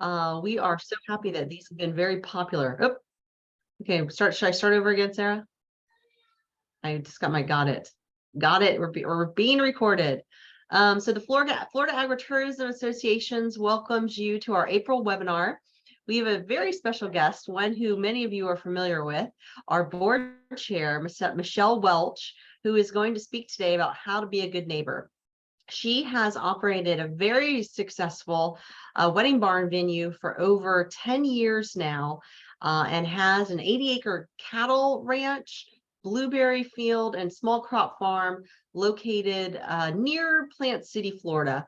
We are so happy that these have been very popular. Oh, okay, should I start over again, Sarah? I just got it. We're being recorded. So the Florida Agritourism Associations welcomes you to our April webinar. We have a very special guest, one who many of you are familiar with, our board chair, Michelle Welch, who is going to speak today about how to be a good neighbor. She has operated a very successful wedding barn venue for over 10 years now, and has an 80-acre cattle ranch, blueberry field, and small crop farm located near Plant City, Florida.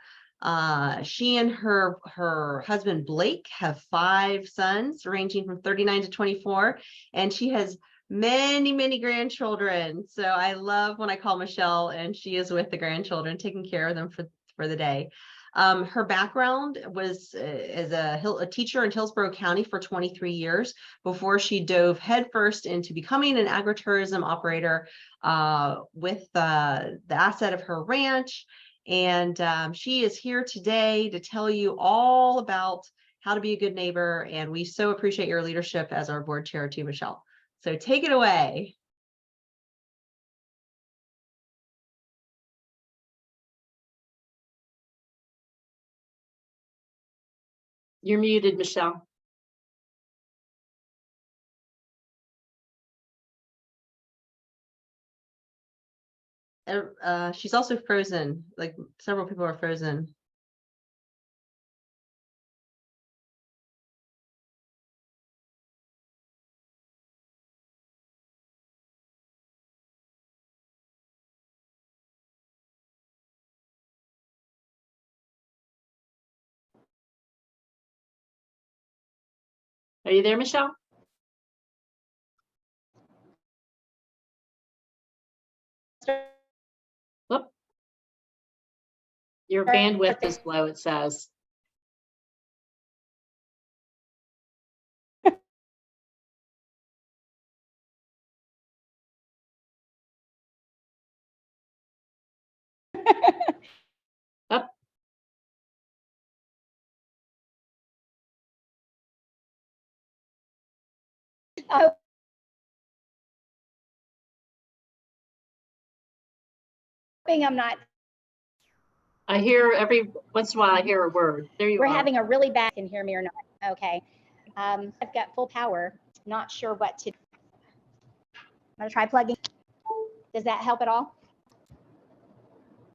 She and her husband Blake have 5 sons ranging from 39 to 24, and she has many grandchildren. So I love when I call Michelle and she is with the grandchildren, taking care of them for the day. Her background was as a teacher in Hillsborough County for 23 years before she dove headfirst into becoming an agritourism operator with the asset of her ranch. And she is here today to tell you all about how to be a good neighbor. And we so appreciate your leadership as our board chair too, Michelle. So take it away. You're muted, Michelle. She's also frozen, like several people are frozen. Are you there, Michelle? Whoop. Your bandwidth is low, it says. Up. I'm not. I hear every once in a while, I hear a word. There you are. We're having a really bad, can hear me or not. Okay. I've got full power. Not sure what to do. I'm going to try plugging. Does that help at all?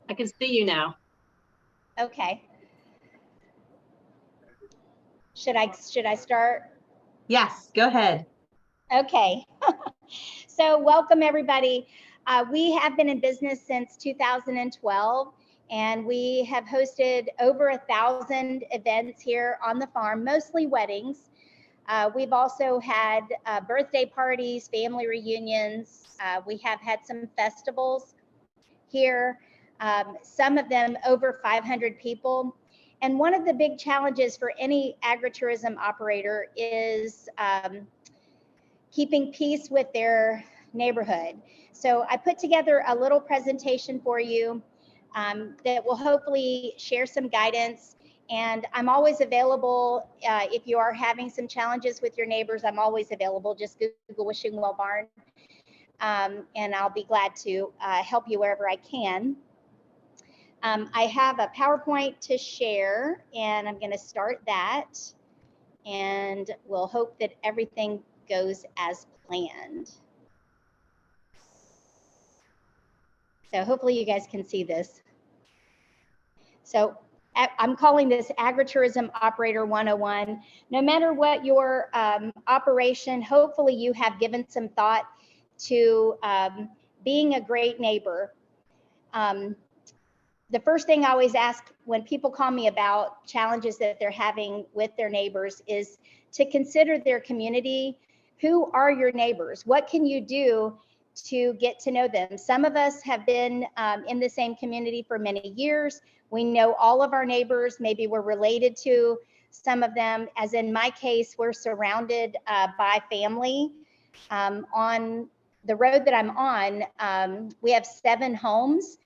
I can see you now. Okay. Should I start? Yes, go ahead. Okay. So welcome everybody. We have been in business since 2012, and we have hosted over 1,000 events here on the farm, mostly weddings. We've also had birthday parties, family reunions. We have had some festivals here, some of them over 500 people. And one of the big challenges for any agritourism operator is keeping peace with their neighborhood. So I put together a little presentation for you that will hopefully share some guidance. And I'm always available if you are having some challenges with your neighbors. I'm always available. Just Google Wishing Well Barn, and I'll be glad to help you wherever I can. I have a PowerPoint to share, and I'm going to start that. And we'll hope that everything goes as planned. So hopefully you guys can see this. So I'm calling this Agritourism Operator 101. No matter what your operation, hopefully you have given some thought to being a great neighbor. The first thing I always ask when people call me about challenges that they're having with their neighbors is to consider their community. Who are your neighbors? What can you do to get to know them? Some of us have been in the same community for many years. We know all of our neighbors. Maybe we're related to some of them. As in my case, we're surrounded by family. On the road that I'm on, we have 7 homes.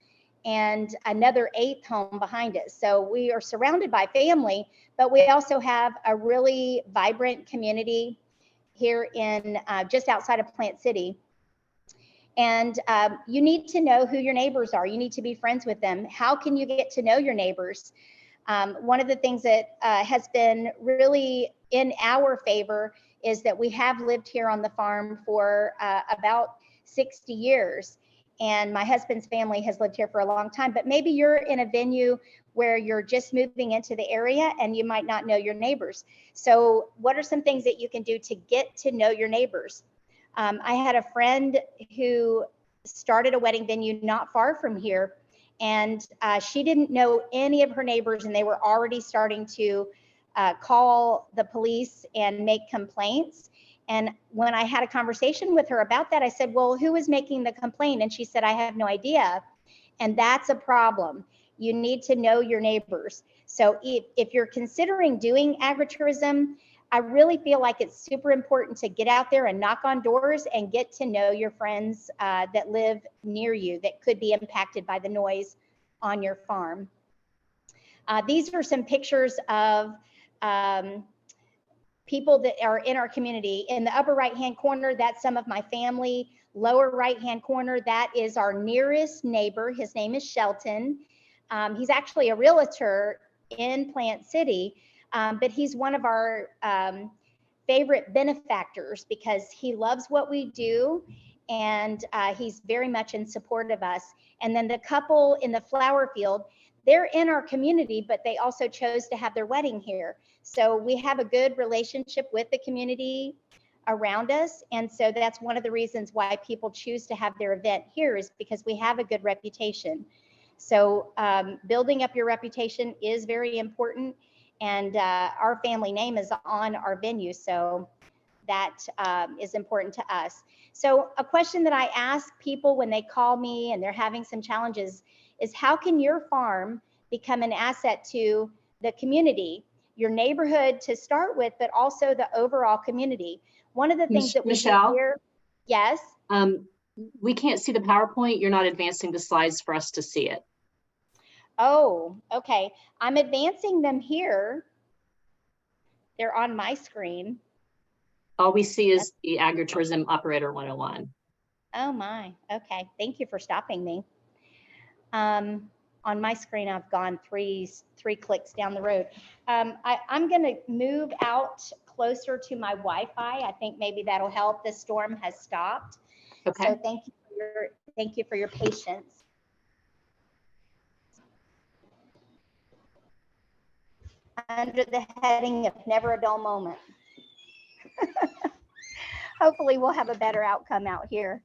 and another 8th home behind it. So we are surrounded by family, but we also have a really vibrant community here in just outside of Plant City. And you need to know who your neighbors are. You need to be friends with them. How can you get to know your neighbors? One of the things that has been really in our favor is that we have lived here on the farm for about 60 years. And my husband's family has lived here for a long time, but maybe you're in a venue where you're just moving into the area and you might not know your neighbors. So what are some things that you can do to get to know your neighbors? I had a friend who started a wedding venue not far from here, and she didn't know any of her neighbors, and they were already starting to call the police and make complaints. And when I had a conversation with her about that, I said, well, who is making the complaint? And she said, I have no idea. And that's a problem. You need to know your neighbors. So if you're considering doing agritourism, I really feel like it's super important to get out there and knock on doors and get to know your friends that live near you that could be impacted by the noise on your farm. These are some pictures of people that are in our community. In the upper right-hand corner, that's some of my family. Lower right-hand corner, that is our nearest neighbor. His name is Shelton. He's actually a realtor in Plant City, but he's one of our favorite benefactors because he loves what we do, and he's very much in support of us. And then the couple in the flower field, they're in our community, but they also chose to have their wedding here. So we have a good relationship with the community around us. And so that's one of the reasons why people choose to have their event here, is because we have a good reputation. So building up your reputation is very important. And our family name is on our venue. So that is important to us. So a question that I ask people when they call me and they're having some challenges is, how can your farm become an asset to the community, your neighborhood to start with, but also the overall community? One of the things that we do here, yes? We can't see the PowerPoint. You're not advancing the slides for us to see it. Oh, okay. I'm advancing them here. They're on my screen. All we see is the Agritourism Operator 101. Oh my, okay. Thank you for stopping me. On my screen, I've gone three clicks down the road. I'm gonna move out closer to my Wi-Fi. I think maybe that'll help. The storm has stopped. Okay. So thank you for your patience. Under the heading of never a dull moment. Hopefully we'll have a better outcome out here.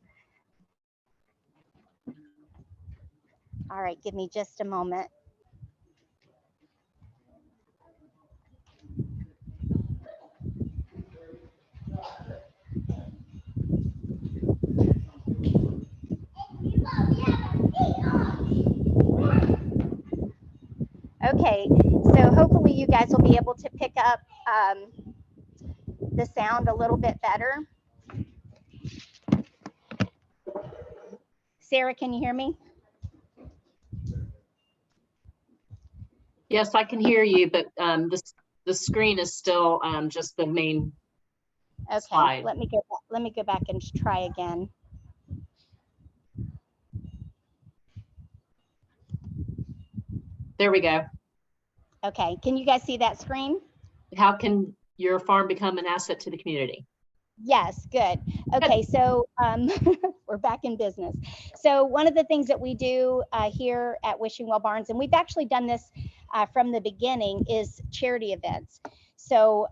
All right, give me just a moment. Okay, so hopefully you guys will be able to pick up the sound a little bit better. Sarah, can you hear me? Yes, I can hear you, but the screen is still just the main slide. Let me go back and try again. There we go. Okay, can you guys see that screen? How can your farm become an asset to the community? Yes, good. Okay, so we're back in business. So one of the things that we do here at Wishing Well Barns, and we've actually done this from the beginning, is charity events. So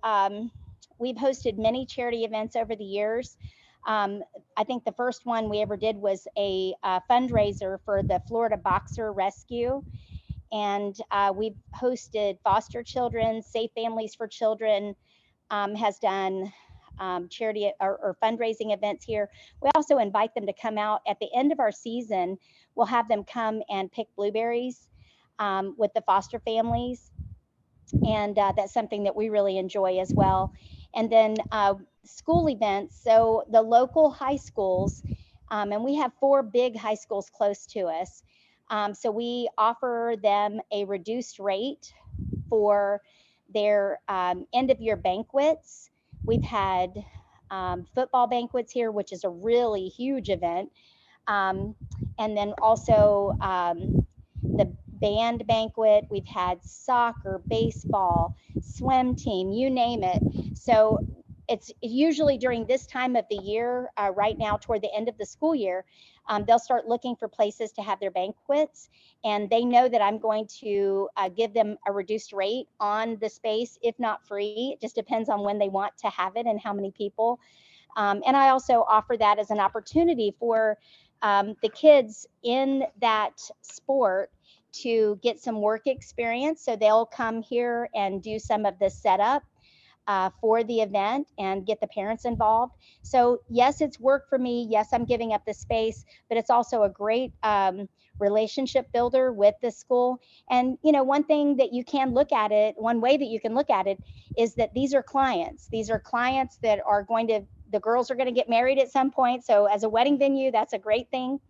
we've hosted many charity events over the years. I think the first one we ever did was a fundraiser for the Florida Boxer Rescue. And we've hosted foster children, Safe Families for Children has done charity or fundraising events here. We also invite them to come out at the end of our season. We'll have them come and pick blueberries with the foster families. And that's something that we really enjoy as well. And then school events. So the local high schools, and we have 4 big high schools close to us. So we offer them a reduced rate for their end of year banquets. We've had football banquets here, which is a really huge event. And then also the band banquet. We've had soccer, baseball, swim team, you name it. So it's usually during this time of the year, right now toward the end of the school year, they'll start looking for places to have their banquets, and they know that I'm going to give them a reduced rate on the space, if not free. It just depends on when they want to have it and how many people. And I also offer that as an opportunity for the kids in that sport to get some work experience. So they'll come here and do some of the setup for the event and get the parents involved. So yes, it's work for me. Yes, I'm giving up the space, but it's also a great relationship builder with the school. And you know, one thing that you can look at it, one way that you can look at it is that these are clients. These are clients that are going to, the girls are going to get married at some point. So as a wedding venue, that's a great thing.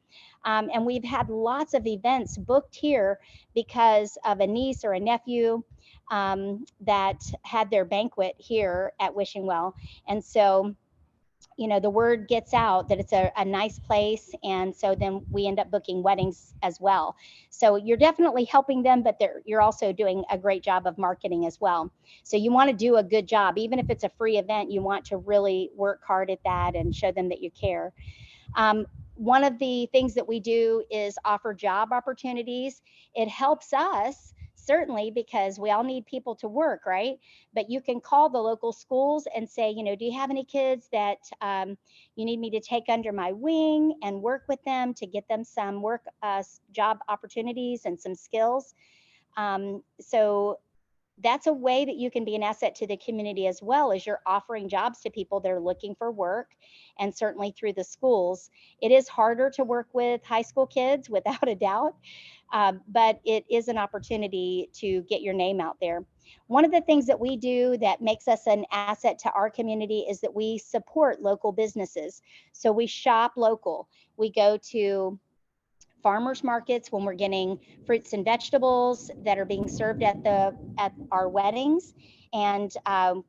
And we've had lots of events booked here because of a niece or a nephew that had their banquet here at Wishing Well. And so, you know, the word gets out that it's a nice place. And so then we end up booking weddings as well. So you're definitely helping them, but you're also doing a great job of marketing as well. So you want to do a good job. Even if it's a free event, you want to really work hard at that and show them that you care. One of the things that we do is offer job opportunities. It helps us certainly because we all need people to work, right? But you can call the local schools and say, you know, do you have any kids that you need me to take under my wing and work with them to get them some work, job opportunities and some skills? So that's a way that you can be an asset to the community as well, as you're offering jobs to people that are looking for work, and certainly through the schools. It is harder to work with high school kids without a doubt, but it is an opportunity to get your name out there. One of the things that we do that makes us an asset to our community is that we support local businesses. So we shop local. We go to farmers markets when we're getting fruits and vegetables that are being served at our weddings, and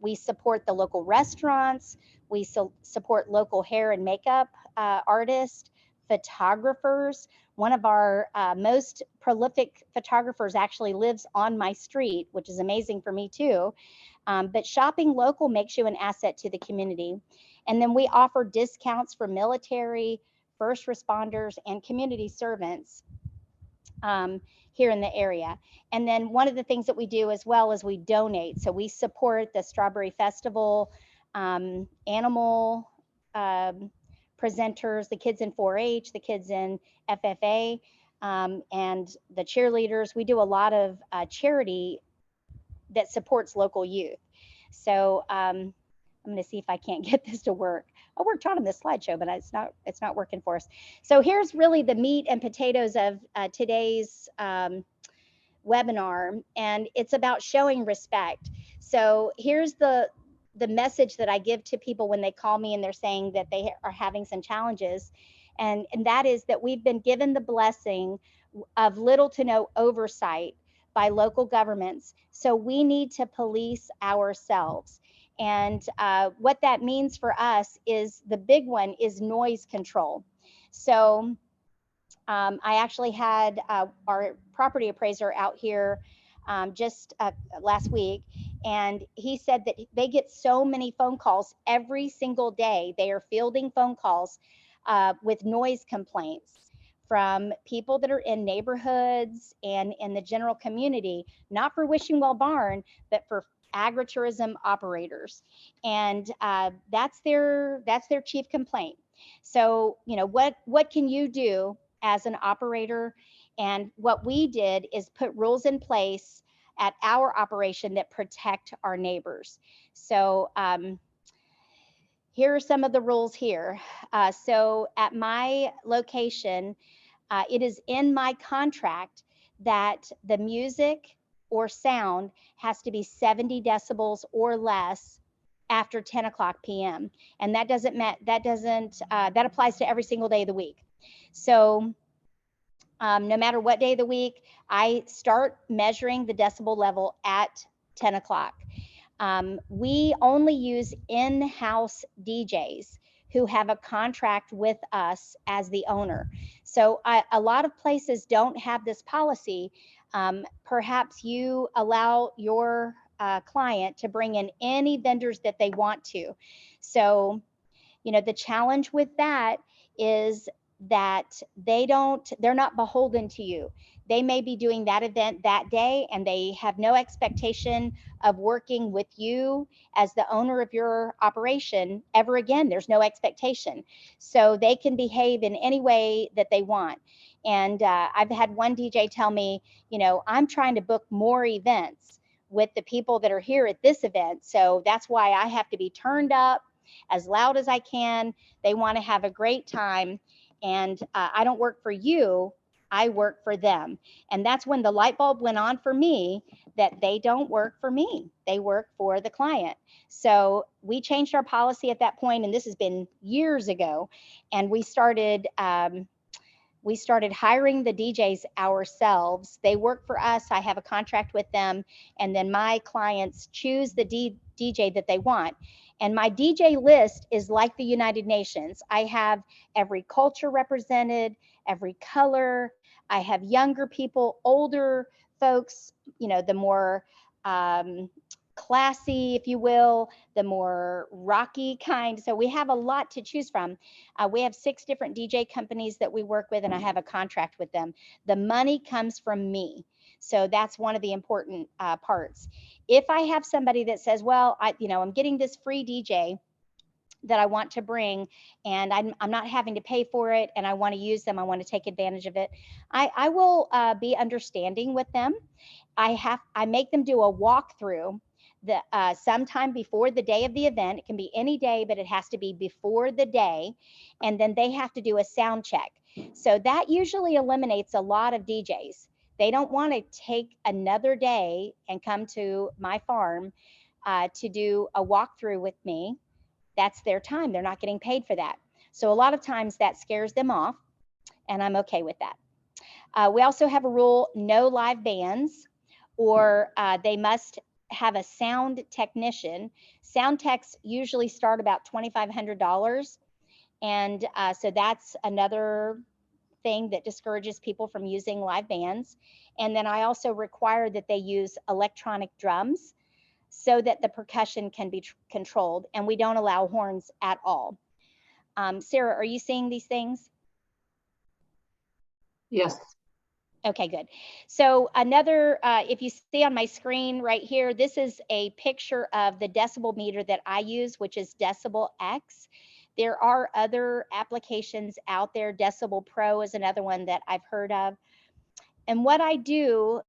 we support the local restaurants. We support local hair and makeup artists, photographers. One of our most prolific photographers actually lives on my street, which is amazing for me too. But shopping local makes you an asset to the community. And then we offer discounts for military, first responders, and community servants here in the area. And then one of the things that we do as well is we donate. So we support the Strawberry Festival, animal presenters, the kids in 4-H, the kids in FFA, and the cheerleaders. We do a lot of charity that supports local youth. So I'm going to see if I can't get this to work. I worked on this slideshow, but it's not working for us. So here's really the meat and potatoes of today's webinar, and it's about showing respect. So here's the message that I give to people when they call me and they're saying that they are having some challenges, and that is that we've been given the blessing of little to no oversight by local governments. So we need to police ourselves. And what that means for us is, the big one is noise control. So I actually had our property appraiser out here just last week, and he said that they get so many phone calls every single day. They are fielding phone calls with noise complaints from people that are in neighborhoods and in the general community, not for Wishing Well Barn, but for agritourism operators. And that's their chief complaint. So, you know, what can you do as an operator? And what we did is put rules in place at our operation that protect our neighbors. So here are some of the rules here. So at my location, it is in my contract that the music or sound has to be 70 decibels or less after 10 o'clock p.m. And that applies to every single day of the week. So no matter what day of the week, I start measuring the decibel level at 10 o'clock. We only use in-house DJs who have a contract with us as the owner. So a lot of places don't have this policy. Perhaps you allow your client to bring in any vendors that they want to. So, you know, the challenge with that is that they're not beholden to you. They may be doing that event that day and they have no expectation of working with you as the owner of your operation ever again. There's no expectation. So they can behave in any way that they want. And I've had one DJ tell me, you know, I'm trying to book more events with the people that are here at this event. So that's why I have to be turned up as loud as I can. They want to have a great time. And I don't work for you, I work for them. And that's when the light bulb went on for me that they don't work for me, they work for the client. So we changed our policy at that point, and this has been years ago. And we started hiring the DJs ourselves. They work for us. I have a contract with them. And then my clients choose the DJ that they want. And my DJ list is like the United Nations. I have every culture represented, every color. I have younger people, older folks, you know, the more classy, if you will, the more rocky kind. So we have a lot to choose from. We have 6 different DJ companies that we work with, and I have a contract with them. The money comes from me. So that's one of the important parts. If I have somebody that says, well, I'm getting this free DJ that I want to bring, and I'm not having to pay for it, and I want to use them, I want to take advantage of it, I will be understanding with them. I make them do a walkthrough sometime before the day of the event. It can be any day, but it has to be before the day. And then they have to do a sound check. So that usually eliminates a lot of DJs. They don't want to take another day and come to my farm to do a walkthrough with me. That's their time. They're not getting paid for that. So a lot of times that scares them off, and I'm okay with that. We also have a rule, no live bands, or they must have a sound technician. Sound techs usually start about $2,500. And so that's another thing that discourages people from using live bands. And then I also require that they use electronic drums so that the percussion can be controlled, and we don't allow horns at all. Sarah, are you seeing these things? Yes. Okay, good. So another, if you see on my screen right here, this is a picture of the decibel meter that I use, which is Decibel X. There are other applications out there. Decibel Pro is another one that I've heard of. And what I do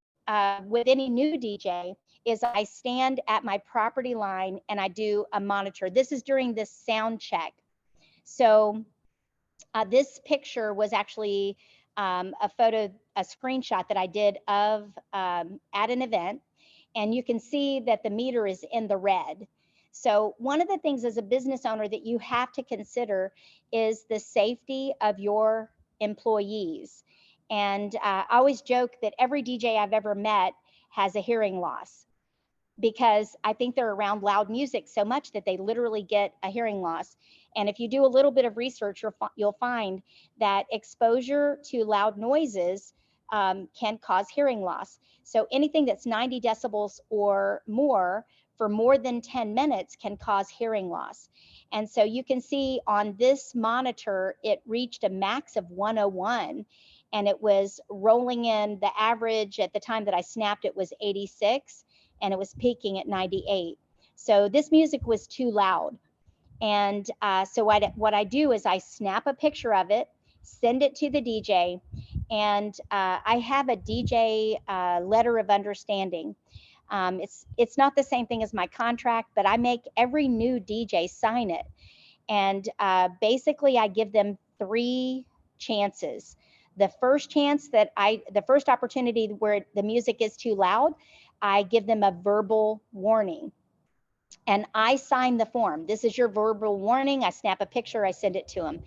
with any new DJ is I stand at my property line and I do a monitor. This is during this sound check. So this picture was actually a screenshot that I did of at an event. And you can see that the meter is in the red. So one of the things as a business owner that you have to consider is the safety of your employees. And I always joke that every DJ I've ever met has a hearing loss, because I think they're around loud music so much that they literally get a hearing loss. And if you do a little bit of research, you'll find that exposure to loud noises can cause hearing loss. So anything that's 90 decibels or more for more than 10 minutes can cause hearing loss. And so you can see on this monitor, it reached a max of 101, and it was rolling in. The average at the time that I snapped it was 86, and it was peaking at 98. So this music was too loud. And so what I do is I snap a picture of it, send it to the DJ, and I have a DJ letter of understanding. It's not the same thing as my contract, but I make every new DJ sign it. And basically I give them 3 chances. The first opportunity where the music is too loud, I give them a verbal warning. And I sign the form. This is your verbal warning. I snap a picture, I send it to them.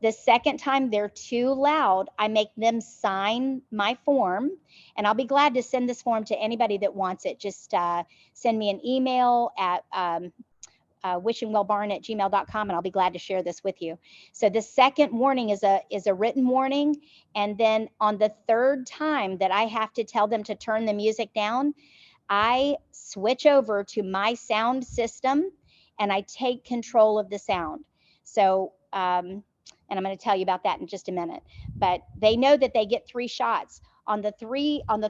The second time they're too loud, I make them sign my form, and I'll be glad to send this form to anybody that wants it. Just send me an email at wishingwellbarn@gmail.com, and I'll be glad to share this with you. So the second warning is a written warning, and then on the third time that I have to tell them to turn the music down, I switch over to my sound system and I take control of the sound. So, and I'm going to tell you about that in just a minute, but they know that they get 3 shots. On the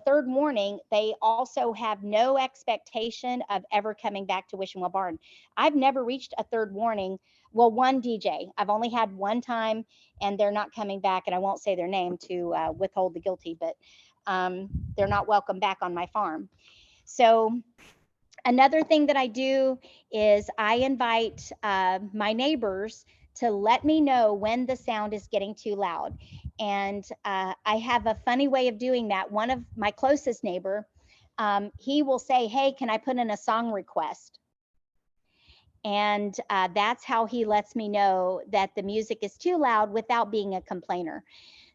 third warning, they also have no expectation of ever coming back to Wishing Well Barn. I've never reached a third warning. Well, one DJ, I've only had one time, and they're not coming back, and I won't say their name to withhold the guilty, but they're not welcome back on my farm. So another thing that I do is I invite my neighbors to let me know when the sound is getting too loud. And I have a funny way of doing that. One of my closest neighbor, he will say, hey, can I put in a song request? And that's how he lets me know that the music is too loud without being a complainer.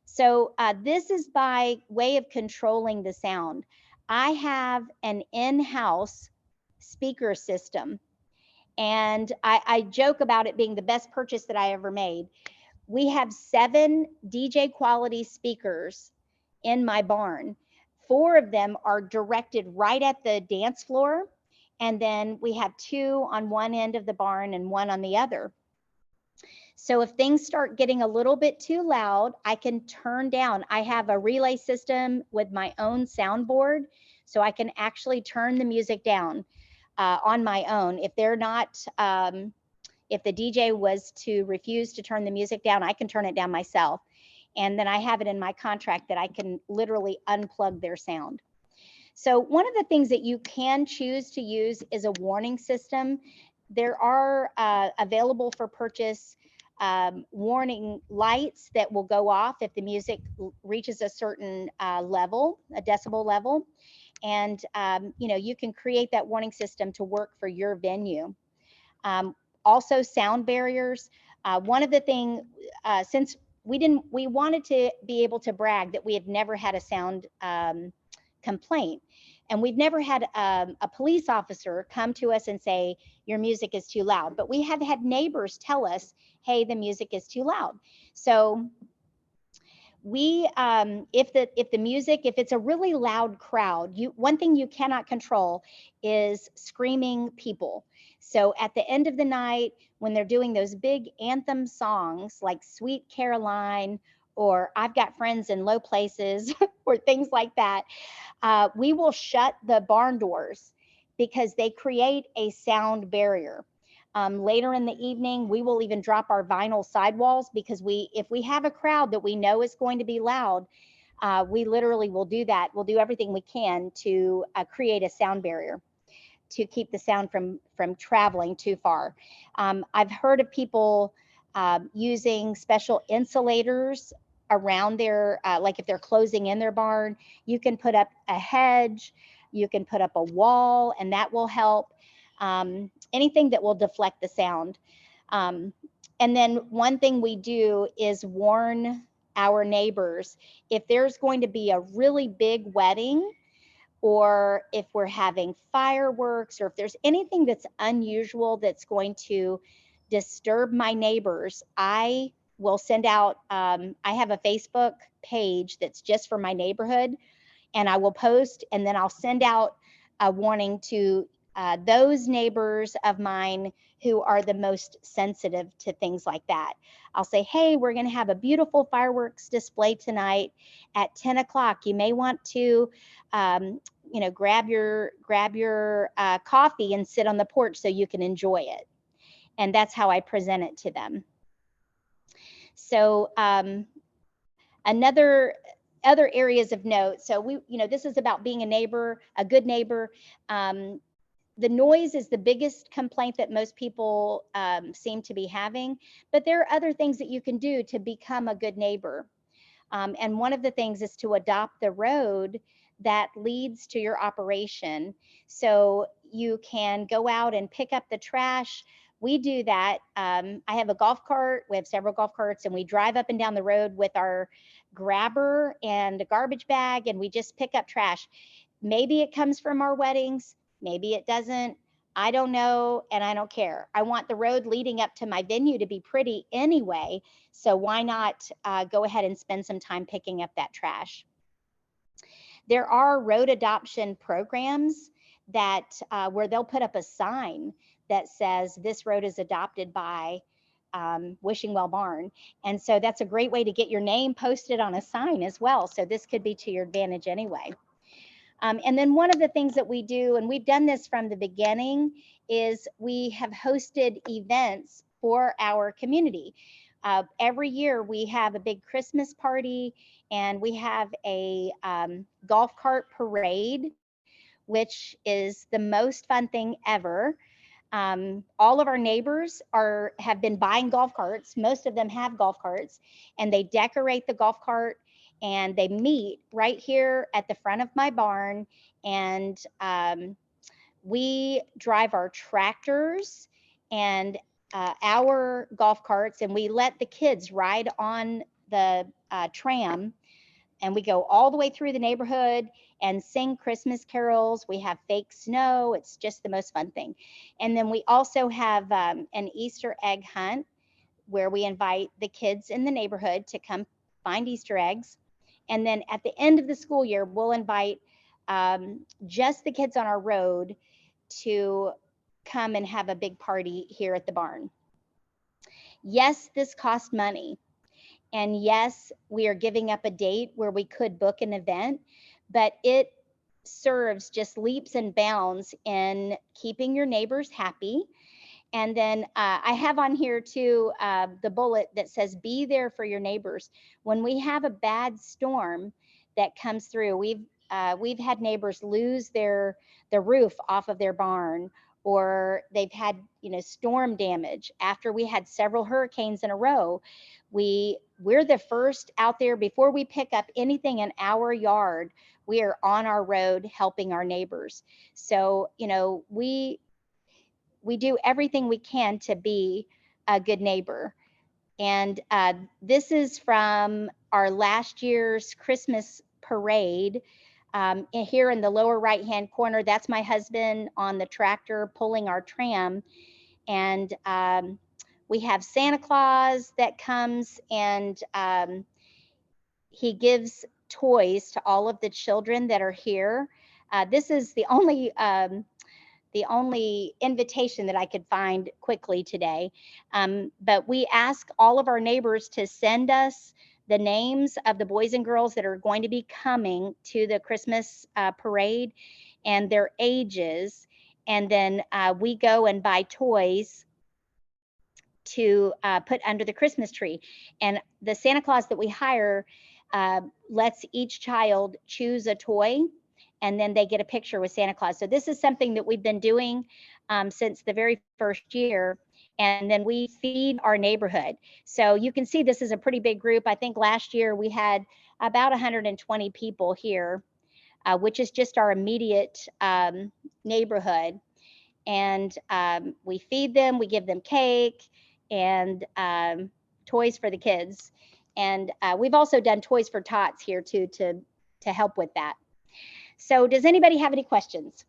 So this is by way of controlling the sound. I have an in-house speaker system, and I joke about it being the best purchase that I ever made. We have 7 DJ quality speakers in my barn. 4 of them are directed right at the dance floor, and then we have 2 on one end of the barn and 1 on the other. So if things start getting a little bit too loud, I can turn down. I have a relay system with my own soundboard, so I can actually turn the music down on my own. If they're not, if the DJ was to refuse to turn the music down, I can turn it down myself. And then I have it in my contract that I can literally unplug their sound. So one of the things that you can choose to use is a warning system. There are available for purchase warning lights that will go off if the music reaches a certain level, a decibel level. And you know, you can create that warning system to work for your venue. Also sound barriers. One of the things, since we wanted to be able to brag that we had never had a sound complaint. And we've never had a police officer come to us and say, your music is too loud. But we have had neighbors tell us, hey, the music is too loud. So we, if the music, if it's a really loud crowd, one thing you cannot control is screaming people. So at the end of the night, when they're doing those big anthem songs like Sweet Caroline, or I've Got Friends in Low Places, or things like that, we will shut the barn doors because they create a sound barrier. Later in the evening, we will even drop our vinyl sidewalls because if we have a crowd that we know is going to be loud, we literally will do that. We'll do everything we can to create a sound barrier to keep the sound from traveling too far. I've heard of people using special insulators around their, like if they're closing in their barn, you can put up a hedge, you can put up a wall, and that will help. Anything that will deflect the sound. And then one thing we do is warn our neighbors if there's going to be a really big wedding, or if we're having fireworks, or if there's anything that's unusual that's going to disturb my neighbors, I will send out, I have a Facebook page that's just for my neighborhood, and I will post, and then I'll send out a warning to those neighbors of mine who are the most sensitive to things like that. I'll say, hey, we're going to have a beautiful fireworks display tonight at 10 o'clock. You may want to, you know, grab your coffee and sit on the porch so you can enjoy it. And that's how I present it to them. So other areas of note. So we, you know, this is about being a neighbor, a good neighbor. The noise is the biggest complaint that most people seem to be having, but there are other things that you can do to become a good neighbor. And one of the things is to adopt the road that leads to your operation. So you can go out and pick up the trash we do that. I have a golf cart. We have several golf carts, and we drive up and down the road with our grabber and a garbage bag, and we just pick up trash. Maybe it comes from our weddings, maybe it doesn't. I don't know, and I don't care. I want the road leading up to my venue to be pretty anyway, so why not go ahead and spend some time picking up that trash? There are road adoption programs that where they'll put up a sign that says this road is adopted by Wishing Well Barn. And so that's a great way to get your name posted on a sign as well. So this could be to your advantage anyway. And then one of the things that we do, and we've done this from the beginning, is we have hosted events for our community. Every year we have a big Christmas party, and we have a golf cart parade, which is the most fun thing ever. All of our neighbors have been buying golf carts. Most of them have golf carts, and they decorate the golf cart, and they meet right here at the front of my barn. And we drive our tractors and our golf carts, and we let the kids ride on the tram, and we go all the way through the neighborhood and sing Christmas carols. We have fake snow. It's just the most fun thing. And then we also have an Easter egg hunt where we invite the kids in the neighborhood to come find Easter eggs. And then at the end of the school year, we'll invite just the kids on our road to come and have a big party here at the barn. Yes, this costs money. And yes, we are giving up a date where we could book an event, but it serves just leaps and bounds in keeping your neighbors happy. And then I have on here too the bullet that says, be there for your neighbors. When we have a bad storm that comes through, we've had neighbors lose the roof off of their barn, or they've had storm damage after we had several hurricanes in a row. We're the first out there before we pick up anything in our yard. We are on our road helping our neighbors. So we do everything we can to be a good neighbor. And this is from our last year's Christmas parade. Here in the lower right-hand corner, that's my husband on the tractor pulling our tram. And we have Santa Claus that comes, and he gives toys to all of the children that are here. This is the only invitation that I could find quickly today. But we ask all of our neighbors to send us the names of the boys and girls that are going to be coming to the Christmas parade and their ages. And then we go and buy toys to put under the Christmas tree. And the Santa Claus that we hire lets each child choose a toy, and then they get a picture with Santa Claus. So this is something that we've been doing since the very first year. And then we feed our neighborhood. So you can see this is a pretty big group. I think last year we had about 120 people here, which is just our immediate neighborhood. And we feed them, we give them cake and toys for the kids. And we've also done Toys for Tots here too to help with that. So does anybody have any questions?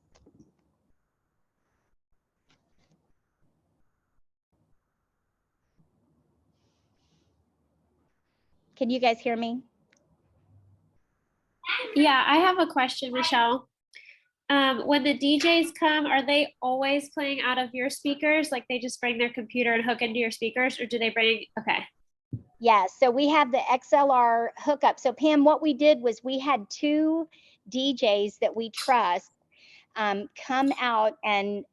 Can you guys hear me? Yeah, I have a question, Michelle. When the DJs come, are they always playing out of your speakers? Like they just bring their computer and hook into your speakers, or do they bring, okay. Yeah, so we have the XLR hookup. So Pam, what we did was we had 2 DJs that we trust come out and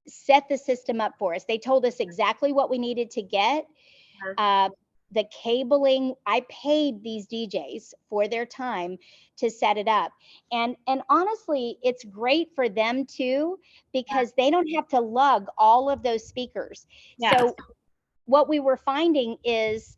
set the system up for us. They told us exactly what we needed to get. The cabling, I paid these DJs for their time to set it up. And honestly, it's great for them too, because they don't have to lug all of those speakers. Yeah. So what we were finding is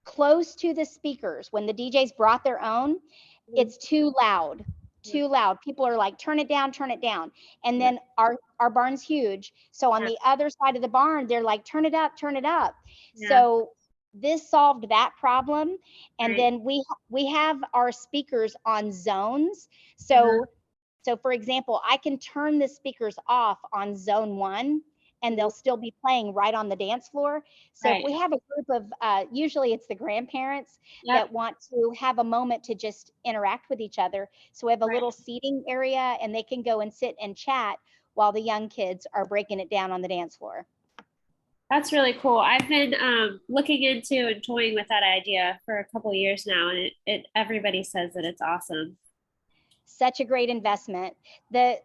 close to the speakers, when the DJs brought their own, it's too loud. too loud. People are like, turn it down, turn it down. And then our barn's huge. So on the other side of the barn, they're like, turn it up, turn it up. Yeah. So this solved that problem. And Right. then we have our speakers on zones. So so for example, I can turn the speakers off on zone 1 and they'll still be playing right on the dance floor. So if Right. we have a group of, usually it's the grandparents Yep. that want to have a moment to just interact with each other. So we have a Right. little seating area and they can go and sit and chat while the young kids are breaking it down on the dance floor. That's really cool. I've been looking into and toying with that idea for a couple of years now, and it everybody says that it's awesome. Such a great investment. The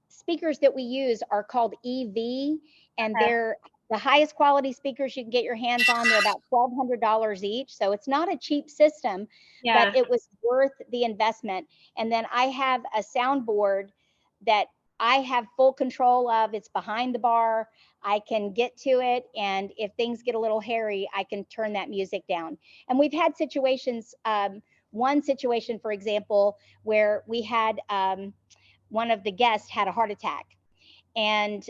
speakers that we use are called EV, and Okay. they're the highest quality speakers you can get your hands on. They're about $1,200 each, so it's not a cheap system, Yeah. but it was worth the investment. And then I have a soundboard that I have full control of. It's behind the bar. I can get to it, and if things get a little hairy, I can turn that music down. And we've had situations. One situation, for example, where we had one of the guests had a heart attack, and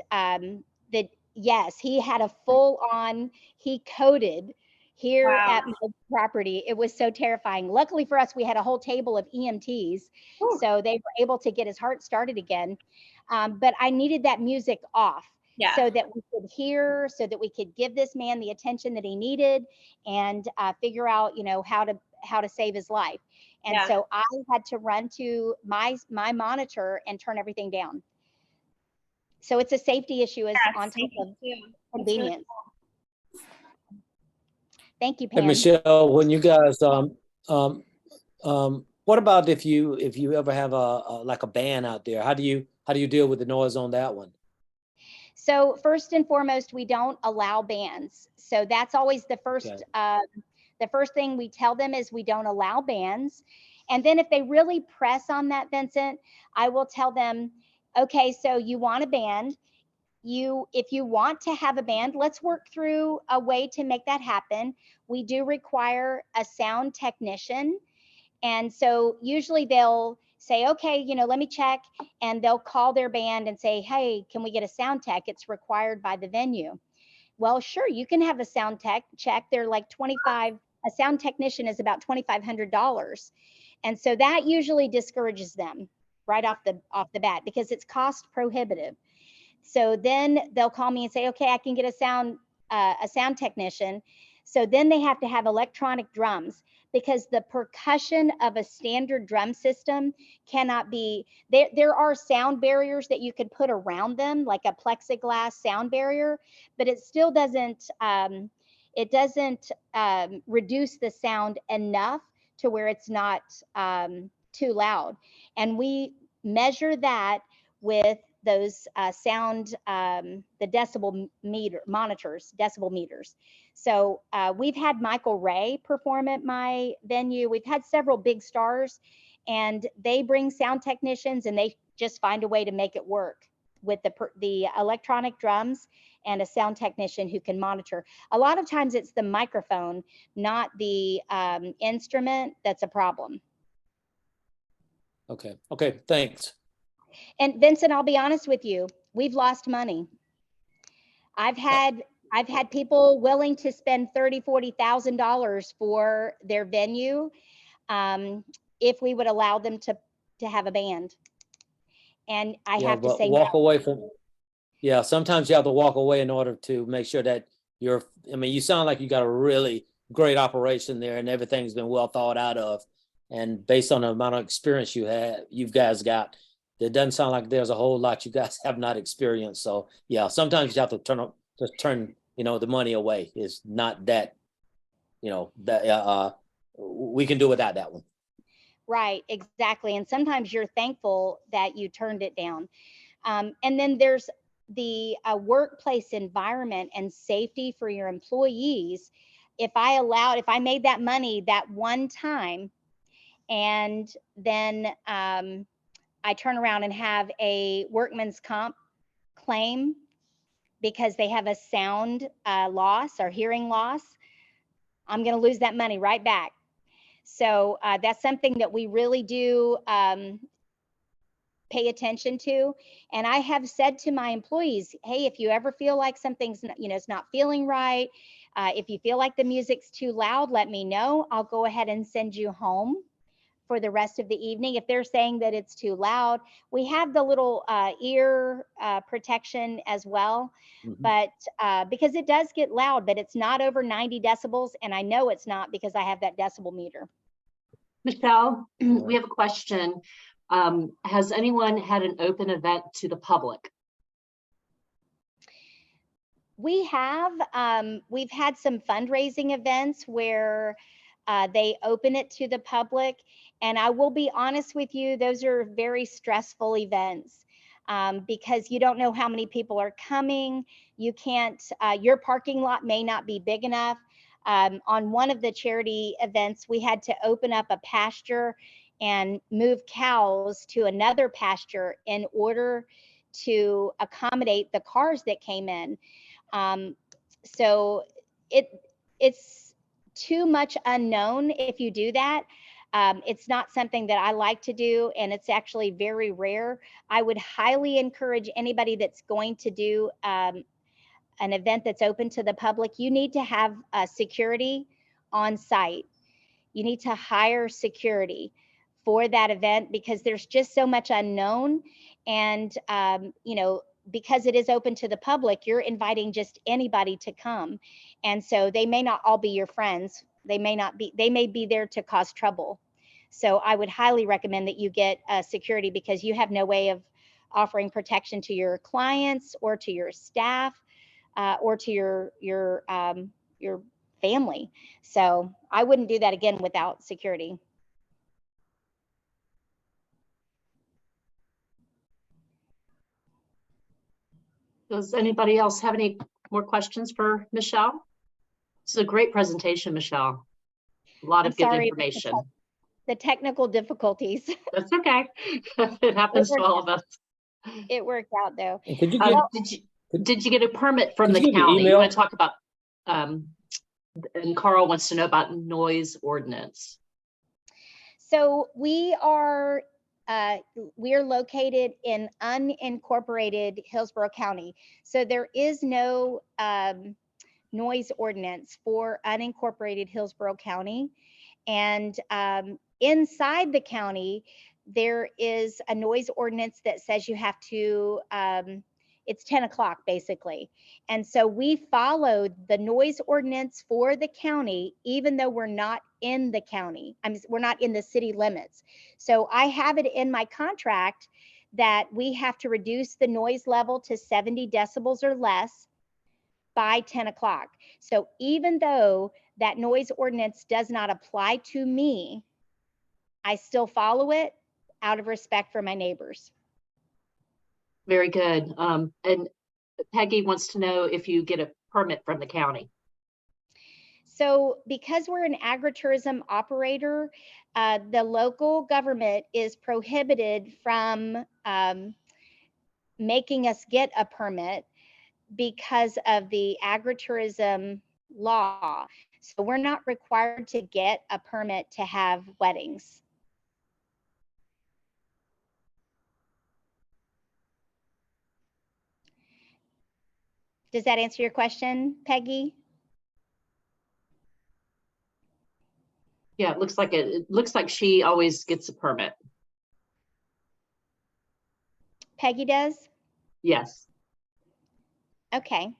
yes, he had a full on, he coded here Wow. at my property. It was so terrifying. Luckily for us, we had a whole table of EMTs, Whew. so they were able to get his heart started again. But I needed that music off. Yeah. So that we could hear, so that we could give this man the attention that he needed, and figure out, how to save his life. And Yeah. so I had to run to my monitor and turn everything down. So it's a safety issue as on top of convenience. Thank you, Hey, Pam. Michelle, when you guys, what about if you ever have like a band out there? How do you deal with the noise on that one? So first and foremost, we don't allow bands. So that's always the first, Okay. the first thing we tell them is we don't allow bands. And then if they really press on that, Vincent, I will tell them, okay, so you want a band. If you want to have a band, let's work through a way to make that happen. We do require a sound technician. And so usually they'll say, okay, let me check. And they'll call their band and say, hey, can we get a sound tech? It's required by the venue. Well, sure, you can have a sound tech check. They're like a sound technician is about $2,500. And so that usually discourages them right off the bat because it's cost prohibitive. So then they'll call me and say, okay, I can get a sound technician. So then they have to have electronic drums because the percussion of a standard drum system cannot be, there are sound barriers that you could put around them, like a plexiglass sound barrier, but it still doesn't, reduce the sound enough to where it's not too loud. And we measure that with those sound, the decibel meters. So we've had Michael Ray perform at my venue. We've had several big stars, and they bring sound technicians and they just find a way to make it work with the electronic drums and a sound technician who can monitor. A lot of times it's the microphone, not the instrument, that's a problem. Okay. Okay. Thanks. And Vincent, I'll be honest with you, we've lost money. I've had people willing to spend $30,000-$40,000 for their venue if we would allow them to have a band. And I have to say, walk away from. Yeah, sometimes you have to walk away in order to make sure that you sound like you got a really great operation there and everything's been well thought out of. And based on the amount of experience you guys got, it doesn't sound like there's a whole lot you guys have not experienced. So yeah, sometimes you have to turn the money away. It's not that, we can do without that one. Right, exactly. And sometimes you're thankful that you turned it down. And then there's the workplace environment and safety for your employees. If I made that money that one time, and then I turn around and have a workman's comp claim because they have a sound loss or hearing loss, I'm going to lose that money right back. So that's something that we really do pay attention to. And I have said to my employees, hey, if you ever feel like something's, it's not feeling right, if you feel like the music's too loud, let me know. I'll go ahead and send you home for the rest of the evening. If they're saying that it's too loud, we have the little ear protection as well. Mhm. But because it does get loud, but it's not over 90 decibels. And I know it's not because I have that decibel meter. Michelle, we have a question. Has anyone had an open event to the public? We have, we've had some fundraising events where they open it to the public. And I will be honest with you, those are very stressful events because you don't know how many people are coming. You can't, your parking lot may not be big enough. On one of the charity events, we had to open up a pasture and move cows to another pasture in order to accommodate the cars that came in. So it's too much unknown if you do that. It's not something that I like to do, and it's actually very rare. I would highly encourage anybody that's going to do an event that's open to the public, you need to have security on site. You need to hire security for that event because there's just so much unknown. And, because it is open to the public, you're inviting just anybody to come. And so they may not all be your friends. They may be there to cause trouble. So I would highly recommend that you get security because you have no way of offering protection to your clients or to your staff or to your family. So I wouldn't do that again without security. Does anybody else have any more questions for Michelle? This is a great presentation, Michelle. A lot I'm of good sorry, information. the technical difficulties. That's okay. It happens to all of us. It worked out though. And could you give, Did you get a permit from Could the you give your county? You email? want to talk about, and Carl wants to know about noise ordinance. So we are located in unincorporated Hillsborough County. So there is no noise ordinance for unincorporated Hillsborough County. And inside the county, there is a noise ordinance that says you have to, it's 10 o'clock basically. And so we followed the noise ordinance for the county, even though we're not in the county. We're not in the city limits. So I have it in my contract that we have to reduce the noise level to 70 decibels or less by 10 o'clock. So even though that noise ordinance does not apply to me, I still follow it out of respect for my neighbors. Very good. And Peggy wants to know if you get a permit from the county. So because we're an agritourism operator, the local government is prohibited from making us get a permit because of the agritourism law. So we're not required to get a permit to have weddings. Does that answer your question, Peggy? Yeah, it looks like she always gets a permit. Peggy does? Yes. Okay.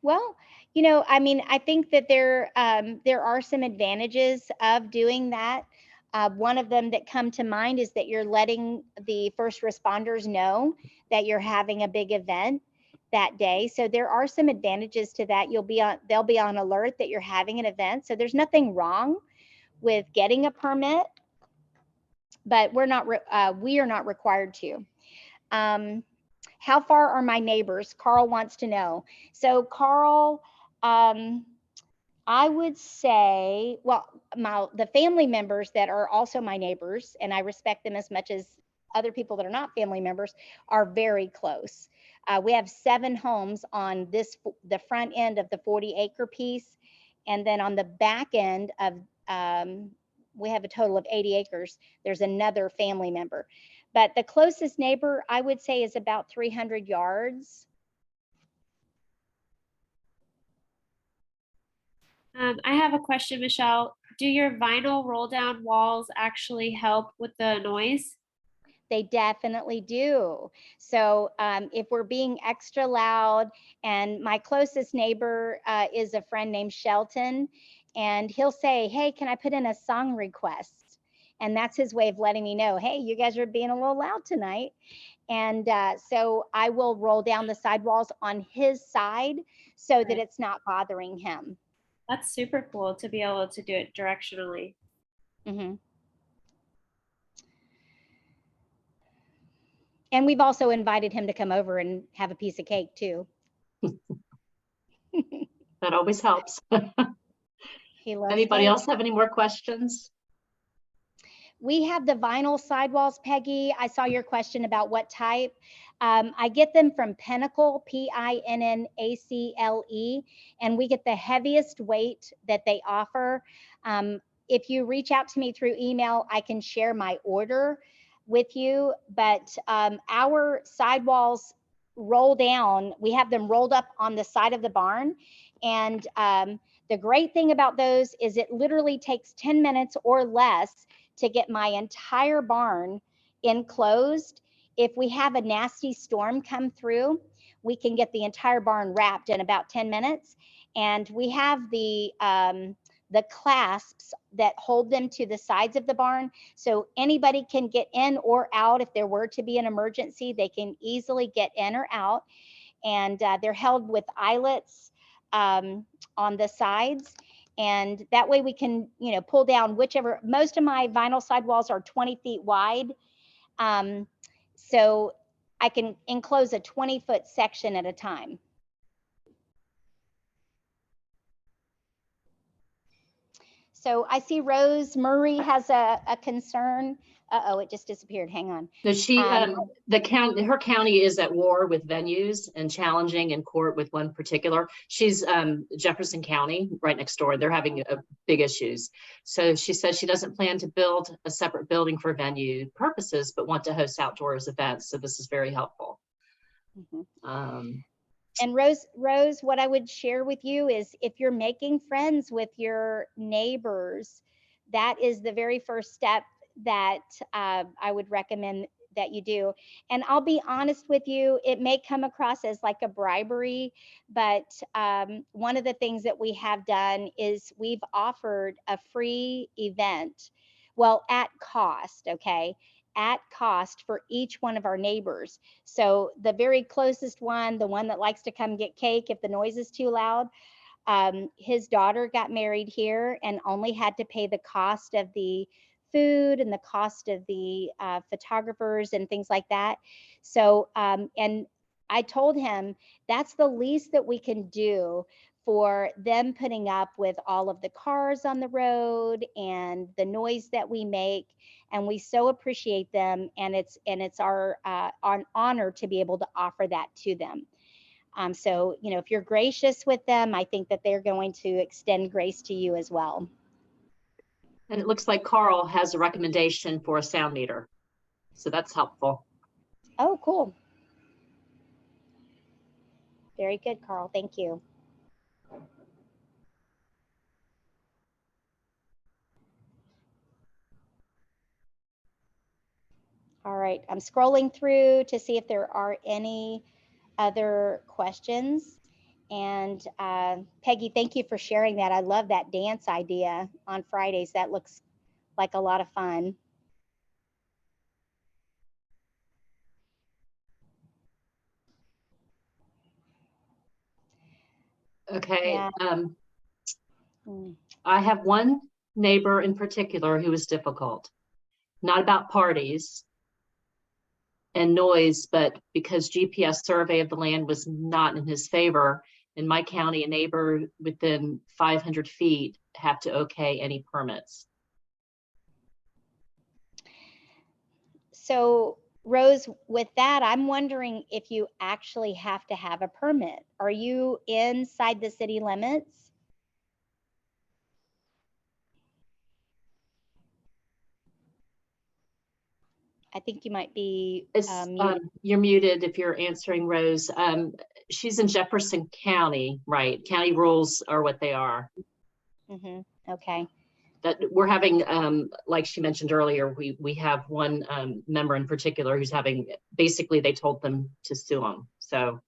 Well, I think that there are some advantages of doing that. One of them that come to mind is that you're letting the first responders know that you're having a big event that day. So there are some advantages to that. They'll be on alert that you're having an event. So there's nothing wrong with getting a permit, but we are not required to. How far are my neighbors? Carl wants to know. So Carl, I would say, well, the family members that are also my neighbors, and I respect them as much as other people that are not family members, are very close. We have 7 homes on the front end of the 40-acre piece, and then on the back end of we have a total of 80 acres. There's another family member, but the closest neighbor I would say is about 300 yards. I have a question, Michelle. Do your vinyl roll down walls actually help with the noise? They definitely do. So if we're being extra loud, and my closest neighbor is a friend named Shelton, and he'll say, hey, can I put in a song request? And that's his way of letting me know, hey, you guys are being a little loud tonight. And so I will roll down the sidewalls on his side so that Right. it's not bothering him. That's super cool to be able to do it directionally. Mhm. And we've also invited him to come over and have a piece of cake too. That always helps. He loves Anybody cake. else have any more questions? We have the vinyl sidewalls, Peggy. I saw your question about what type. I get them from Pinnacle, Pinnacle, and we get the heaviest weight that they offer. If you reach out to me through email, I can share my order with you, but our sidewalls roll down. We have them rolled up on the side of the barn, and the great thing about those is it literally takes 10 minutes or less to get my entire barn enclosed. If we have a nasty storm come through, we can get the entire barn wrapped in about 10 minutes. And we have the clasps that hold them to the sides of the barn. So anybody can get in or out. If there were to be an emergency, they can easily get in or out. And they're held with eyelets on the sides. And that way we can, pull down whichever. Most of my vinyl sidewalls are 20 feet wide. So I can enclose a 20-foot section at a time. So I see Rose Murray has a concern. Uh-oh, it just disappeared. Hang on. No, her county is at war with venues and challenging in court with one particular. She's Jefferson County, right next door. They're having big issues. So she says she doesn't plan to build a separate building for venue purposes, but want to host outdoors events. So this is very helpful. Mm-hmm. And Rose, what I would share with you is if you're making friends with your neighbors, that is the very first step that I would recommend that you do. And I'll be honest with you, it may come across as like a bribery, but one of the things that we have done is we've offered a free event, well, at cost, okay? At cost for each one of our neighbors. So the very closest one, the one that likes to come get cake if the noise is too loud, his daughter got married here and only had to pay the cost of the food and the cost of the photographers and things like that. So, and I told him that's the least that we can do for them putting up with all of the cars on the road and the noise that we make. And we so appreciate them. And it's our honor to be able to offer that to them. So, if you're gracious with them, I think that they're going to extend grace to you as well. And it looks like Carl has a recommendation for a sound meter. So that's helpful. Oh, cool. Very good, Carl. Thank you. All right, I'm scrolling through to see if there are any other questions. And Peggy, thank you for sharing that. I love that dance idea on Fridays. That looks like a lot of fun. Okay. Yeah. I have one neighbor in particular who is difficult, not about parties and noise, but because GPS survey of the land was not in his favor. In my county, a neighbor within 500 feet have to okay any permits. So Rose, with that, I'm wondering if you actually have to have a permit. Are you inside the city limits? I think you might be It's, muted. you're muted if you're answering, Rose. She's in Jefferson County, right? County rules are what they are. Okay. That we're having, like she mentioned earlier, we have one member in particular who's having, basically they told them to sue them. So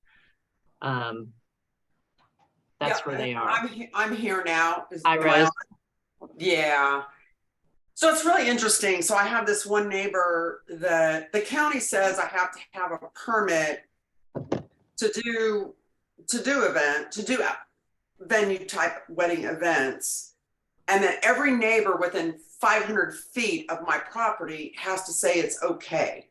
that's where they are. I'm here now. Hi, Rose. Yeah. So it's really interesting. So I have this one neighbor that the county says I have to have a permit to do venue type wedding events. And that every neighbor within 500 feet of my property has to say it's okay.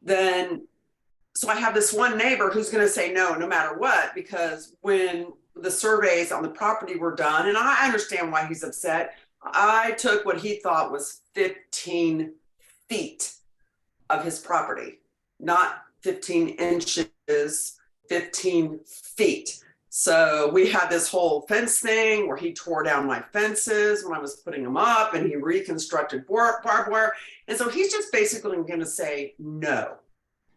So I have this one neighbor who's going to say no matter what, because when the surveys on the property were done, and I understand why he's upset, I took what he thought was 15 feet of his property, not 15 inches, 15 feet. So we had this whole fence thing where he tore down my fences when I was putting them up, and he reconstructed barbed wire. And so he's just basically going to say no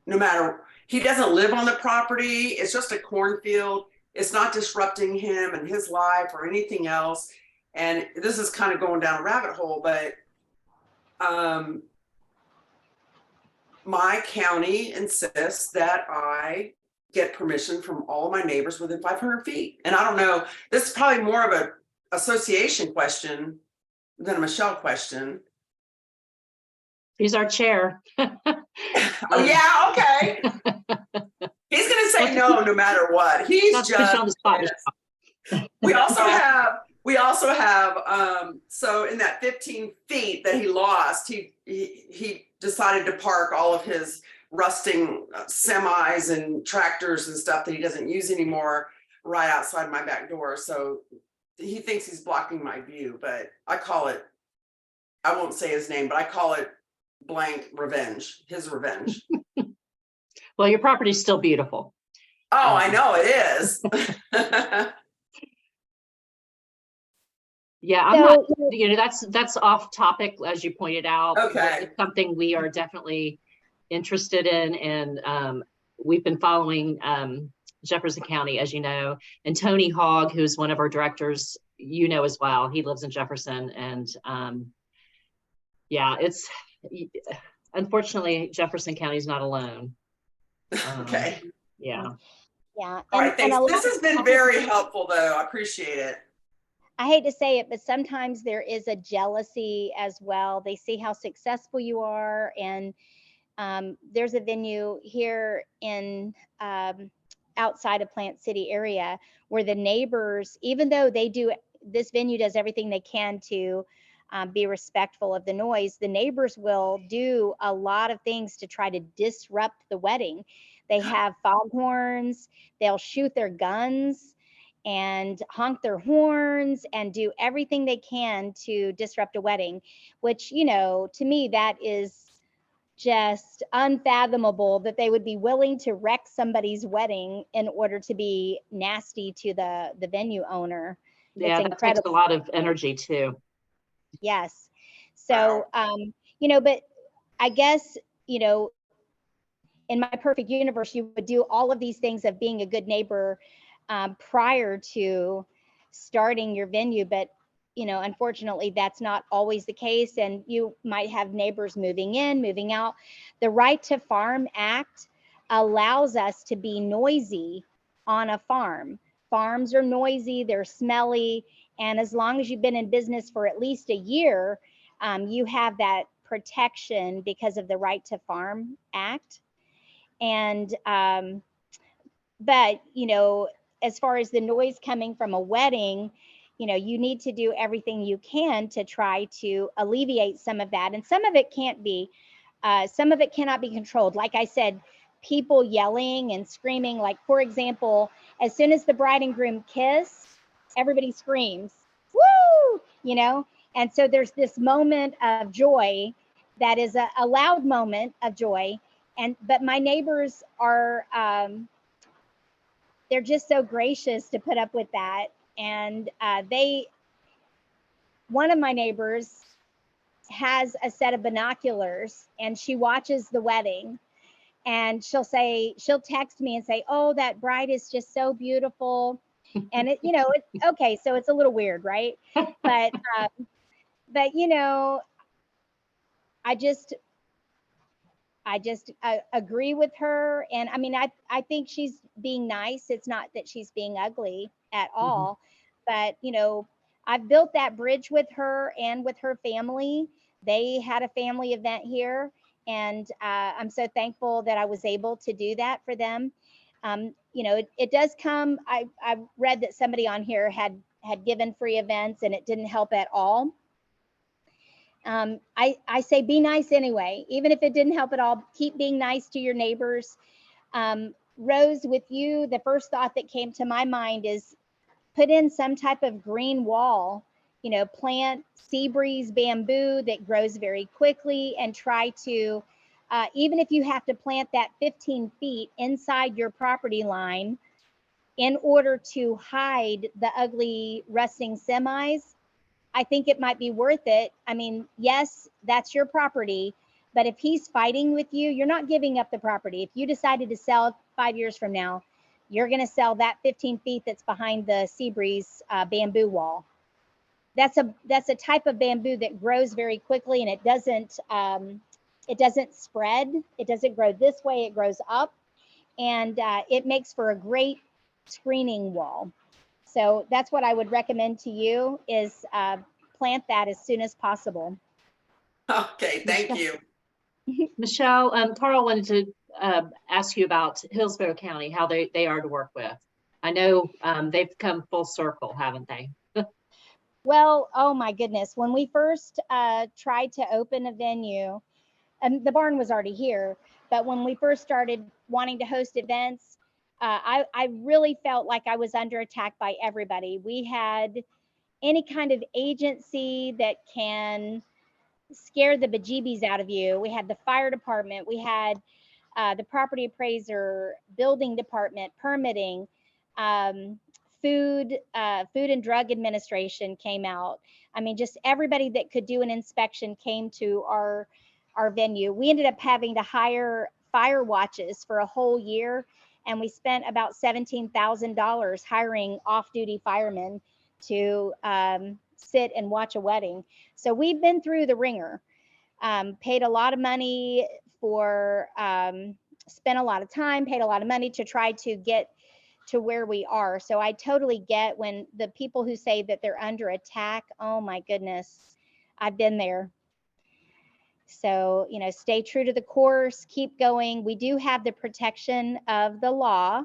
matter, he doesn't live on the property. It's just a cornfield. It's not disrupting him and his life or anything else. And this is kind of going down a rabbit hole, but my county insists that I get permission from all of my neighbors within 500 feet. And I don't know, this is probably more of a association question than a Michelle question. He's our chair. Oh yeah, okay. He's gonna say no matter what. He's Not to just put you on the spot. we also have so in that 15 feet that he lost, he decided to park all of his rusting semis and tractors and stuff that he doesn't use anymore right outside my back door. So he thinks he's blocking my view, but I call it, I won't say his name, but I call it blank revenge, his revenge. Well, your property's still beautiful. Oh, I know it is. Yeah, I'm not, you know, that's off topic, as you pointed out. Okay. It's something we are definitely interested in, and we've been following Jefferson County, as you know, and Tony Hogg, who's one of our directors, you know, as well. He lives in Jefferson, and yeah, it's unfortunately Jefferson County is not alone. Okay. Yeah. Yeah. All right, thanks. This has been very helpful, though. I appreciate it. I hate to say it, but sometimes there is a jealousy as well. They see how successful you are. And there's a venue here in outside of Plant City area where the neighbors, even though this venue does everything they can to be respectful of the noise, the neighbors will do a lot of things to try to disrupt the wedding. They have foghorns, they'll shoot their guns and honk their horns and do everything they can to disrupt a wedding, which, you know, to me, that is just unfathomable that they would be willing to wreck somebody's wedding in order to be nasty to the venue owner. Yeah, that takes a lot of energy too. Yes. So, you know, but I guess, you know, in my perfect universe, you would do all of these things of being a good neighbor prior to starting your venue. But, you know, unfortunately, that's not always the case. And you might have neighbors moving in, moving out. The Right to Farm Act allows us to be noisy on a farm. Farms are noisy, they're smelly. And as long as you've been in business for at least a year, you have that protection because of the Right to Farm Act. And, but, you know, as far as the noise coming from a wedding, you know, you need to do everything you can to try to alleviate some of that. And some of it can't be, some of it cannot be controlled. Like I said, people yelling and screaming, like, for example, as soon as the bride and groom kiss, everybody screams, woo, you know? And so there's this moment of joy that is a loud moment of joy. But my neighbors are, they're just so gracious to put up with that. And one of my neighbors has a set of binoculars and she watches the wedding, and she'll text me and say, oh, that bride is just so beautiful. And it's okay. So it's a little weird, right? But I just agree with her. And I mean, I think she's being nice. It's not that she's being ugly at all, but I've built that bridge with her and with her family. They had a family event here, and I'm so thankful that I was able to do that for them. It does come. I read that somebody on here had given free events and it didn't help at all. I say be nice anyway, even if it didn't help at all. Keep being nice to your neighbors. Rose, with you, the first thought that came to my mind is put in some type of green wall, plant sea breeze bamboo that grows very quickly, and try to, even if you have to plant that 15 feet inside your property line in order to hide the ugly rusting semis, I think it might be worth it. I mean, yes, that's your property, but if he's fighting with you, you're not giving up the property. If you decided to sell it 5 years from now, you're going to sell that 15 feet that's behind the sea breeze bamboo wall. That's a type of bamboo that grows very quickly, and it doesn't spread. It doesn't grow this way. It grows up, and it makes for a great screening wall. So that's what I would recommend to you is plant that as soon as possible. Okay, thank you. Michelle, Carl wanted to ask you about Hillsborough County, how they are to work with. I know they've come full circle, haven't they? Well, oh my goodness. When we first tried to open a venue, and the barn was already here, but when we first started wanting to host events, I really felt like I was under attack by everybody. We had any kind of agency that can scare the bejeebies out of you. We had the fire department, we had the property appraiser, building department, permitting, food and drug administration came out. I mean, just everybody that could do an inspection came to our venue. We ended up having to hire fire watches for a whole year, and we spent about $17,000 hiring off-duty firemen to sit and watch a wedding. So we've been through the ringer, paid a lot of money for, spent a lot of time, paid a lot of money to try to get to where we are. So I totally get when the people who say that they're under attack, oh my goodness, I've been there. So, stay true to the course, keep going. We do have the protection of the law,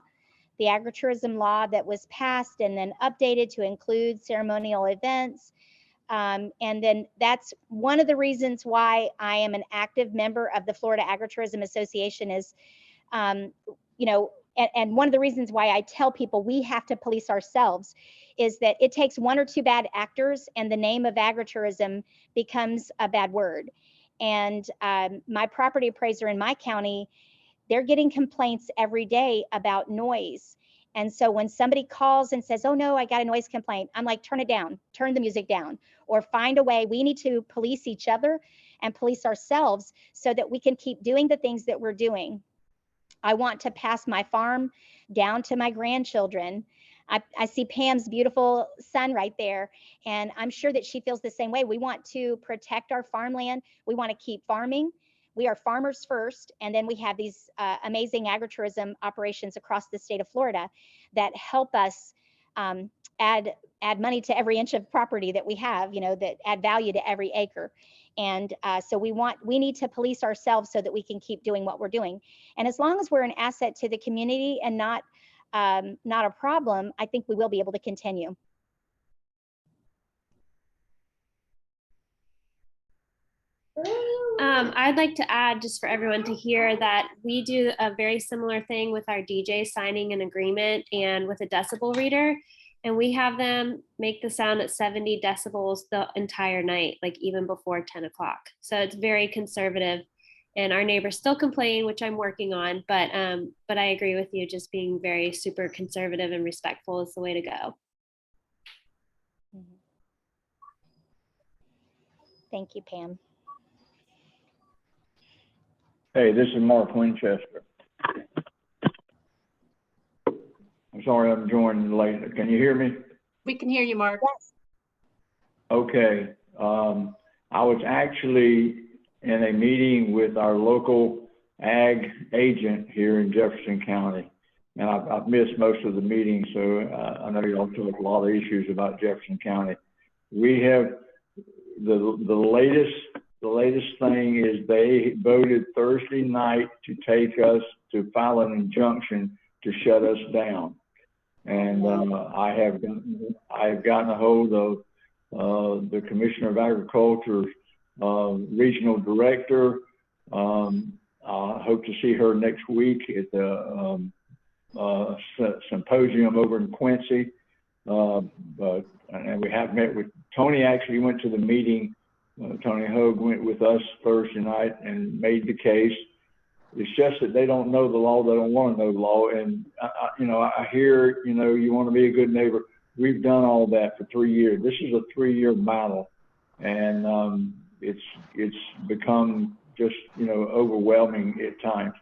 the agritourism law that was passed and then updated to include ceremonial events. And then that's one of the reasons why I am an active member of the Florida Agritourism Association is, and one of the reasons why I tell people we have to police ourselves is that it takes one or two bad actors and the name of agritourism becomes a bad word. And my property appraiser in my county, they're getting complaints every day about noise. And so when somebody calls and says, oh no, I got a noise complaint, I'm like, turn it down, turn the music down, or find a way. We need to police each other and police ourselves so that we can keep doing the things that we're doing. I want to pass my farm down to my grandchildren. I see Pam's beautiful son right there, and I'm sure that she feels the same way. We want to protect our farmland. We want to keep farming. We are farmers first, and then we have these amazing agritourism operations across the state of Florida that help us add money to every inch of property that we have, that add value to every acre. And so we need to police ourselves so that we can keep doing what we're doing. And as long as we're an asset to the community and not a problem, I think we will be able to continue. I'd like to add, just for everyone to hear, that we do a very similar thing with our DJ signing an agreement and with a decibel reader. And we have them make the sound at 70 decibels the entire night, like even before 10 o'clock. So it's very conservative. And our neighbors still complain, which I'm working on, but I agree with you, just being very super conservative and respectful is the way to go. Thank you, Pam. Hey, this is Mark Winchester. I'm sorry I'm joining late. Can you hear me? We can hear you, Mark. Okay. I was actually in a meeting with our local ag agent here in Jefferson County. And I've missed most of the meetings, so I know y'all talk a lot of issues about Jefferson County. We have the latest thing is they voted Thursday night to take us to file an injunction to shut us down. And I have gotten a hold of the Commissioner of Agriculture's regional director. I hope to see her next week at the symposium over in Quincy. And we have met with Tony. Actually went to the meeting. Tony Hogue went with us Thursday night and made the case. It's just that they don't know the law. They don't want to know the law. And I hear, you want to be a good neighbor. We've done all that for 3 years. This is a 3-year battle, and it's become just overwhelming at times.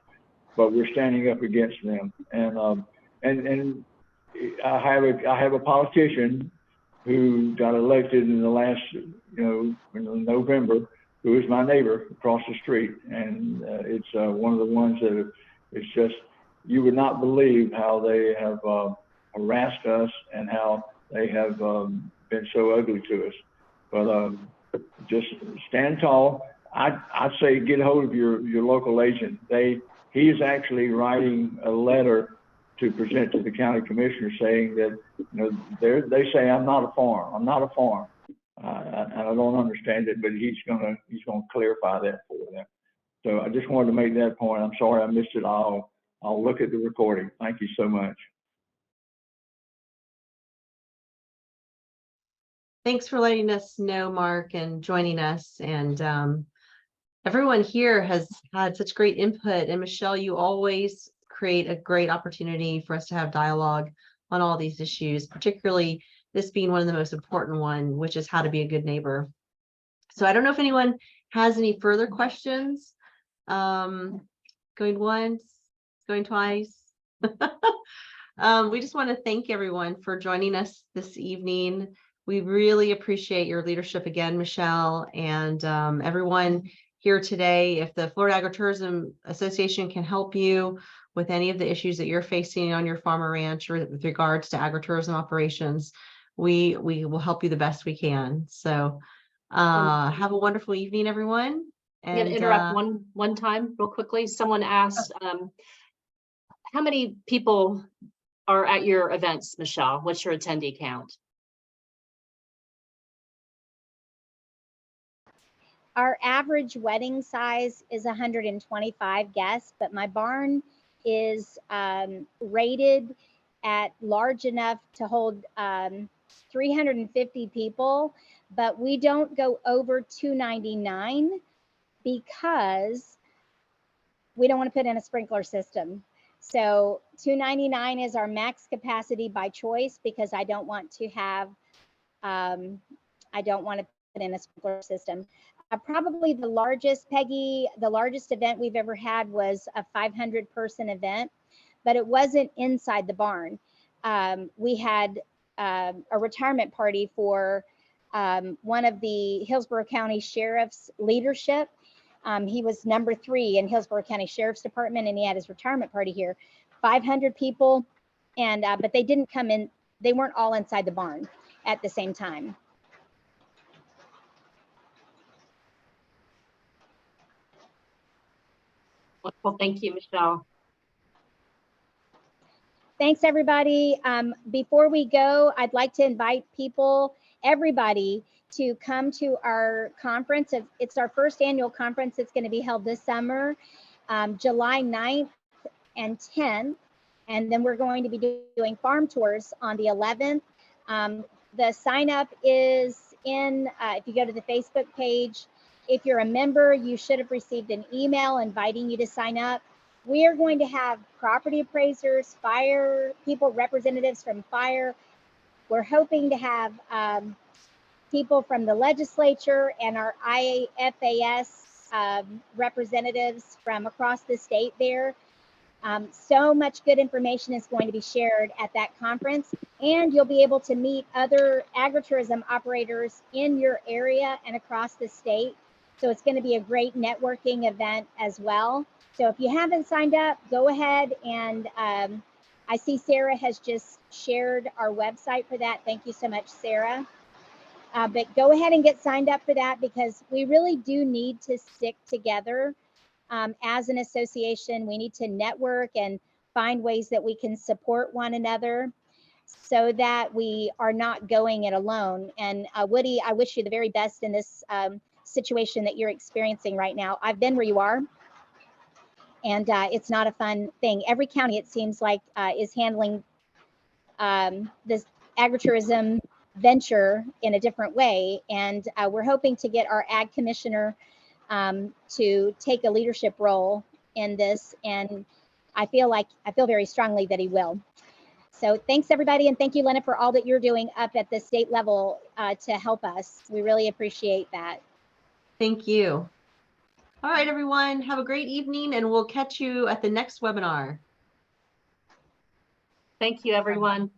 But we're standing up against them. And I have a politician who got elected in the last in November, who is my neighbor across the street, and it's one of the ones that it's just, you would not believe how they have harassed us and how they have been so ugly to us. But just stand tall. I'd say get a hold of your local agent. He is actually writing a letter to present to the county commissioner saying that they say I'm not a farm. I'm not a farm. And I don't understand it, but he's gonna clarify that for them. So I just wanted to make that point. I'm sorry I missed it. I'll look at the recording. Thank you so much. Thanks for letting us know, Mark, and joining us. And everyone here has had such great input. And Michelle, you always create a great opportunity for us to have dialogue on all these issues, particularly this being one of the most important one, which is how to be a good neighbor. So I don't know if anyone has any further questions. Going once, going twice. We just want to thank everyone for joining us this evening. We really appreciate your leadership again, Michelle, and everyone here today. If the Florida Agritourism Association can help you with any of the issues that you're facing on your farm or ranch or with regards to agritourism operations, we will help you the best we can. So have a wonderful evening, everyone. And I'm gonna interrupt one time real quickly. Someone asked, how many people are at your events, Michelle? What's your attendee count? Our average wedding size is 125 guests, but my barn is rated at large enough to hold 350 people, but we don't go over 299 because we don't want to put in a sprinkler system. So 299 is our max capacity by choice because I don't want to have, I don't want to put in a sprinkler system. Probably the largest, Peggy, the largest event we've ever had was a 500-person event, but it wasn't inside the barn. We had a retirement party for one of the Hillsborough County Sheriff's leadership. He was number 3 in Hillsborough County Sheriff's Department, and he had his retirement party here. 500 people, and but they didn't come in. They weren't all inside the barn at the same time. Well, thank you, Michelle. Thanks, everybody. Before we go, I'd like to invite everybody, to come to our conference. It's our first annual conference. It's going to be held this summer, July 9th and 10th. And then we're going to be doing farm tours on the 11th. The sign up is in, if you go to the Facebook page. If you're a member, you should have received an email inviting you to sign up. We are going to have property appraisers, fire people, representatives from fire. We're hoping to have people from the legislature and our IFAS representatives from across the state there. So much good information is going to be shared at that conference, and you'll be able to meet other agritourism operators in your area and across the state. So it's going to be a great networking event as well. So if you haven't signed up, go ahead, and I see Sarah has just shared our website for that. Thank you so much, Sarah. But go ahead and get signed up for that, because we really do need to stick together. As an association, we need to network and find ways that we can support one another so that we are not going it alone. And Woody, I wish you the very best in this situation that you're experiencing right now. I've been where you are, and it's not a fun thing. Every county, it seems like, is handling this agritourism venture in a different way. And we're hoping to get our ag commissioner to take a leadership role in this, and I feel very strongly that he will. So thanks, everybody, and thank you, Lena, for all that you're doing up at the state level to help us. We really appreciate that. Thank you. All right, everyone, have a great evening, and we'll catch you at the next webinar. Thank you, everyone.